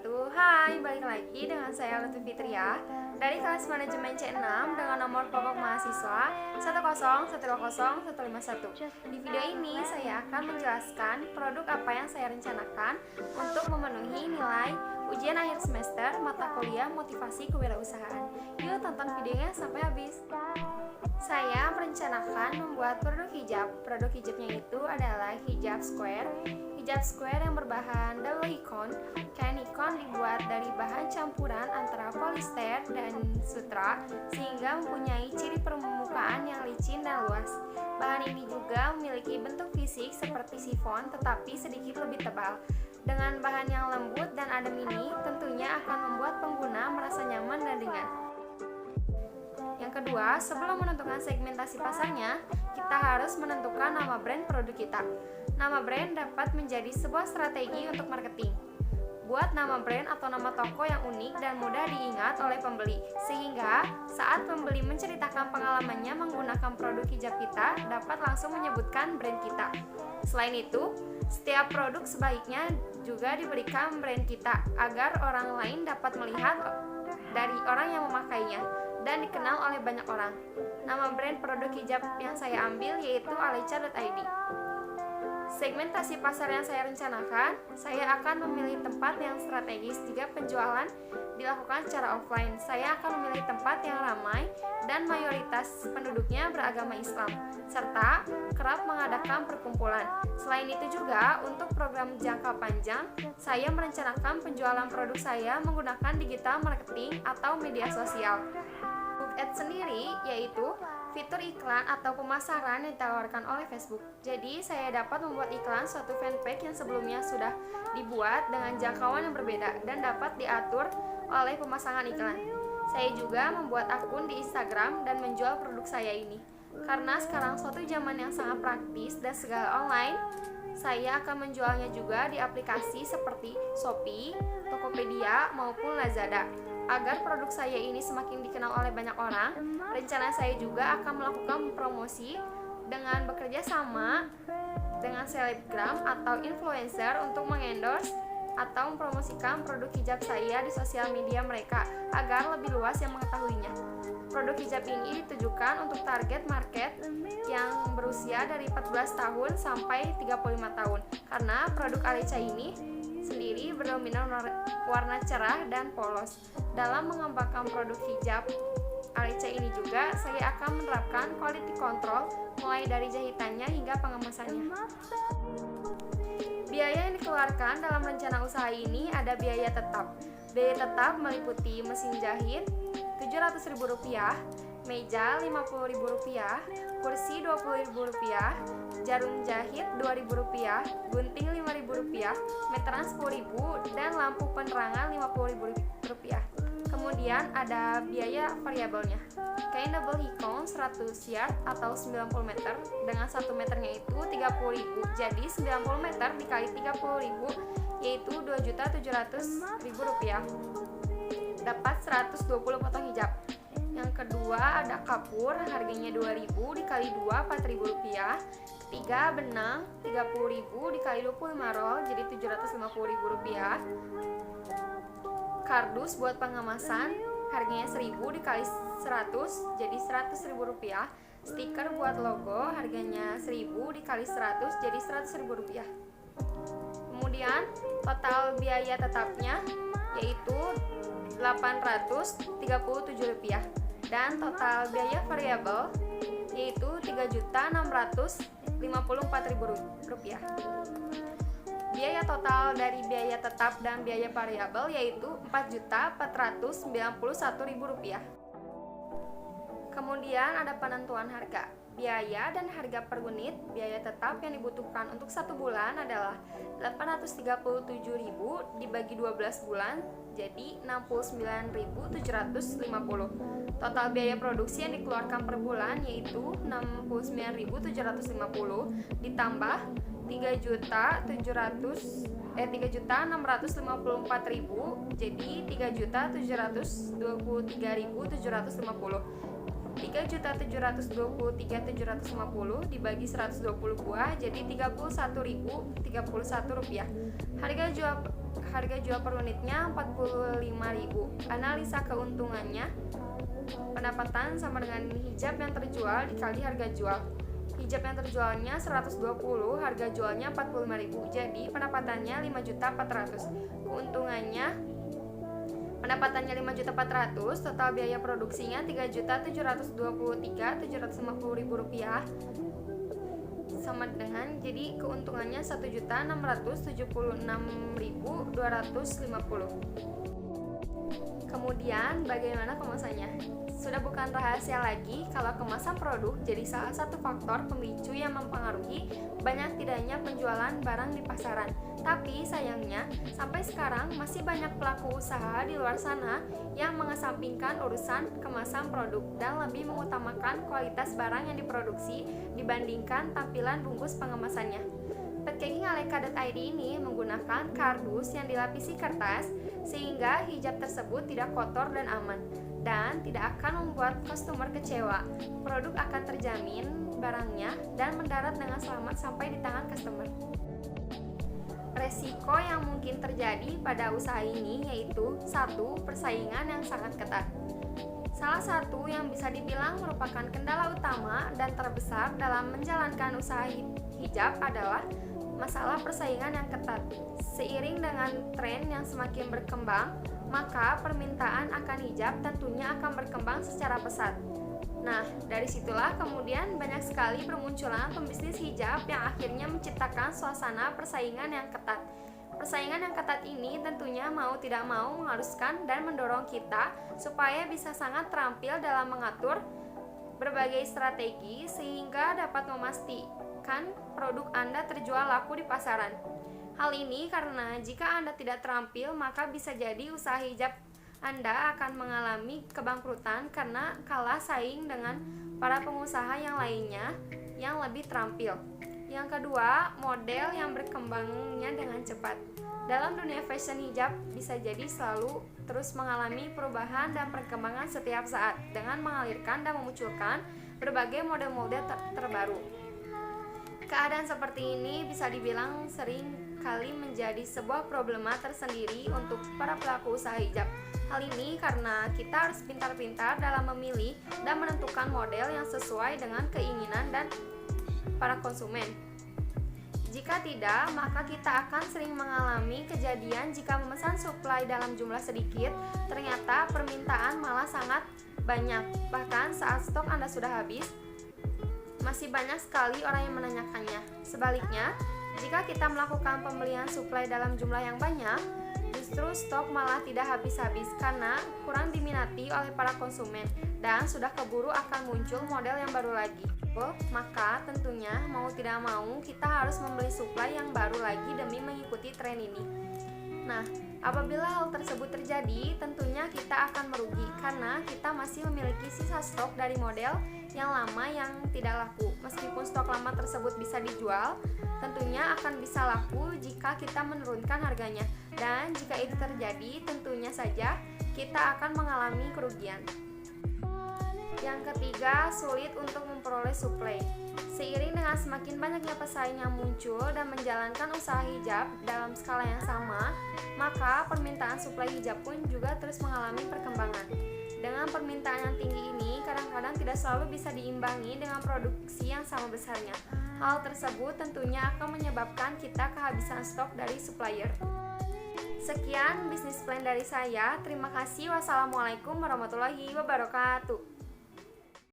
wabarakatuh. Hai, balik lagi dengan saya Lutfi Fitria dari kelas manajemen C6 dengan nomor pokok mahasiswa 1010151. Di video ini saya akan menjelaskan produk apa yang saya rencanakan untuk memenuhi nilai ujian akhir semester mata kuliah motivasi kewirausahaan. Yuk tonton videonya sampai habis. Saya merencanakan membuat produk hijab. Produk hijabnya itu adalah hijab square. Hijab square yang berbahan double hikon. Kain hikon dibuat dari bahan campuran antara polister dan sutra sehingga mempunyai ciri permukaan yang licin dan luas. Bahan ini juga memiliki bentuk fisik seperti sifon tetapi sedikit lebih tebal. Dengan bahan yang lembut dan adem ini tentunya akan membuat pengguna merasa nyaman dan ringan. Yang kedua, sebelum menentukan segmentasi pasarnya, kita harus menentukan nama brand produk kita. Nama brand dapat menjadi sebuah strategi untuk marketing. Buat nama brand atau nama toko yang unik dan mudah diingat oleh pembeli, sehingga saat pembeli menceritakan pengalamannya menggunakan produk hijab kita, dapat langsung menyebutkan brand kita. Selain itu, setiap produk sebaiknya juga diberikan brand kita, agar orang lain dapat melihat dari orang yang memakainya dan dikenal oleh banyak orang. Nama brand produk hijab yang saya ambil yaitu alecha.id. Segmentasi pasar yang saya rencanakan, saya akan memilih tempat yang strategis jika penjualan dilakukan secara offline. Saya akan memilih tempat yang ramai dan mayoritas penduduknya beragama Islam, serta kerap mengadakan perkumpulan. Selain itu juga, untuk program jangka panjang, saya merencanakan penjualan produk saya menggunakan digital marketing atau media sosial. Ads sendiri yaitu fitur iklan atau pemasaran yang ditawarkan oleh Facebook. Jadi saya dapat membuat iklan suatu fanpage yang sebelumnya sudah dibuat dengan jangkauan yang berbeda dan dapat diatur oleh pemasangan iklan. Saya juga membuat akun di Instagram dan menjual produk saya ini. Karena sekarang suatu zaman yang sangat praktis dan segala online, saya akan menjualnya juga di aplikasi seperti Shopee, Tokopedia maupun Lazada. Agar produk saya ini semakin dikenal oleh banyak orang, rencana saya juga akan melakukan promosi dengan bekerja sama dengan selebgram atau influencer untuk mengendorse atau mempromosikan produk hijab saya di sosial media mereka agar lebih luas yang mengetahuinya. Produk hijab ini ditujukan untuk target market yang berusia dari 14 tahun sampai 35 tahun karena produk Alecha ini sendiri berdominan warna cerah dan polos. Dalam mengembangkan produk hijab Alecha ini juga saya akan menerapkan quality control mulai dari jahitannya hingga pengemasannya. Biaya yang dikeluarkan dalam rencana usaha ini ada biaya tetap. Biaya tetap meliputi mesin jahit Rp700.000, meja Rp50.000, kursi Rp20.000, jarum jahit Rp2.000, gunting Rp5.000, meteran Rp10.000, dan lampu penerangan Rp50.000. Kemudian ada biaya variabelnya. Kain double hikong 100 yard atau 90 meter dengan 1 meternya itu Rp30.000. Jadi 90 meter dikali Rp30.000 yaitu Rp2.700.000. Dapat 120 potong hijab. Yang kedua ada kapur, harganya Rp2.000 dikali 2 Rp4.000. Ketiga benang Rp30.000 dikali 25 roll jadi Rp750.000. Kardus buat pengemasan harganya Rp1.000 dikali 100 jadi Rp100.000. Stiker buat logo harganya Rp1.000 dikali 100 jadi Rp100.000. Kemudian total biaya tetapnya yaitu Rp837 dan total biaya variabel yaitu Rp3.654.000. Biaya total dari biaya tetap dan biaya variabel yaitu Rp4.491.000. Kemudian ada penentuan harga. Biaya dan harga per unit biaya tetap yang dibutuhkan untuk 1 bulan adalah Rp837.000 dibagi 12 bulan jadi Rp69.750. Total biaya produksi yang dikeluarkan per bulan yaitu Rp69.750 ditambah Rp3.654.000 jadi Rp3.723.750. 3.723.750 dibagi 120 buah jadi Rp31.031. Harga jual per unitnya Rp45.000. Analisa keuntungannya. Pendapatan sama dengan hijab yang terjual dikali harga jual. Hijab yang terjualnya 120, harga jualnya Rp45.000. Jadi pendapatannya Rp5.400.000. Keuntungannya pendapatannya Rp5.400.000, total biaya produksinya Rp3.723.750.000 sama dengan jadi keuntungannya Rp1.676.250. Kemudian bagaimana kemasannya? Sudah bukan rahasia lagi kalau kemasan produk jadi salah satu faktor pemicu yang mempengaruhi banyak tidaknya penjualan barang di pasaran. Tapi sayangnya sampai sekarang masih banyak pelaku usaha di luar sana yang mengesampingkan urusan kemasan produk dan lebih mengutamakan kualitas barang yang diproduksi dibandingkan tampilan bungkus pengemasannya. Petkeking.id ini menggunakan kardus yang dilapisi kertas sehingga hijab tersebut tidak kotor dan aman dan tidak akan membuat customer kecewa. Produk akan terjamin barangnya dan mendarat dengan selamat sampai di tangan customer. Resiko yang mungkin terjadi pada usaha ini yaitu 1. Persaingan yang sangat ketat. Salah satu yang bisa dibilang merupakan kendala utama dan terbesar dalam menjalankan usaha hijab adalah masalah persaingan yang ketat. Seiring dengan tren yang semakin berkembang, maka permintaan akan hijab tentunya akan berkembang secara pesat. Nah, dari situlah kemudian banyak sekali bermunculan pembisnis hijab yang akhirnya menciptakan suasana persaingan yang ketat. Persaingan yang ketat ini tentunya mau tidak mau mengharuskan dan mendorong kita supaya bisa sangat terampil dalam mengatur berbagai strategi sehingga dapat memastikan produk Anda terjual laku di pasaran. Hal ini karena jika Anda tidak terampil, maka bisa jadi usaha hijab Anda akan mengalami kebangkrutan karena kalah saing dengan para pengusaha yang lainnya yang lebih terampil. Yang kedua, model yang berkembangnya dengan cepat. Dalam dunia fashion, hijab bisa jadi selalu terus mengalami perubahan dan perkembangan setiap saat dengan mengalirkan dan memunculkan berbagai model-model terbaru. Keadaan seperti ini bisa dibilang sering kali menjadi sebuah problema tersendiri untuk para pelaku usaha hijab. Hal ini karena kita harus pintar-pintar dalam memilih dan menentukan model yang sesuai dengan keinginan dan para konsumen. Jika tidak, maka kita akan sering mengalami kejadian jika memesan supply dalam jumlah sedikit, ternyata permintaan malah sangat banyak. Bahkan saat stok Anda sudah habis, masih banyak sekali orang yang menanyakannya. Sebaliknya, jika kita melakukan pembelian supply dalam jumlah yang banyak, justru stok malah tidak habis-habis karena kurang diminati oleh para konsumen dan sudah keburu akan muncul model yang baru lagi. Maka tentunya mau tidak mau kita harus membeli supply yang baru lagi demi mengikuti tren ini. Nah, apabila hal tersebut terjadi, tentunya kita akan merugi karena kita masih memiliki sisa stok dari model yang lama yang tidak laku. Meskipun stok lama tersebut bisa dijual, tentunya akan bisa laku jika kita menurunkan harganya. Dan jika itu terjadi, tentunya saja kita akan mengalami kerugian. Yang ketiga, sulit untuk memperoleh suplai. Seiring dengan semakin banyaknya pesaing yang muncul dan menjalankan usaha hijab dalam skala yang sama, maka permintaan suplai hijab pun juga terus mengalami perkembangan. Dengan permintaan yang tinggi ini, kadang-kadang tidak selalu bisa diimbangi dengan produksi yang sama besarnya. Hal tersebut tentunya akan menyebabkan kita kehabisan stok dari supplier. Sekian bisnis plan dari saya. Terima kasih. Wassalamualaikum warahmatullahi wabarakatuh.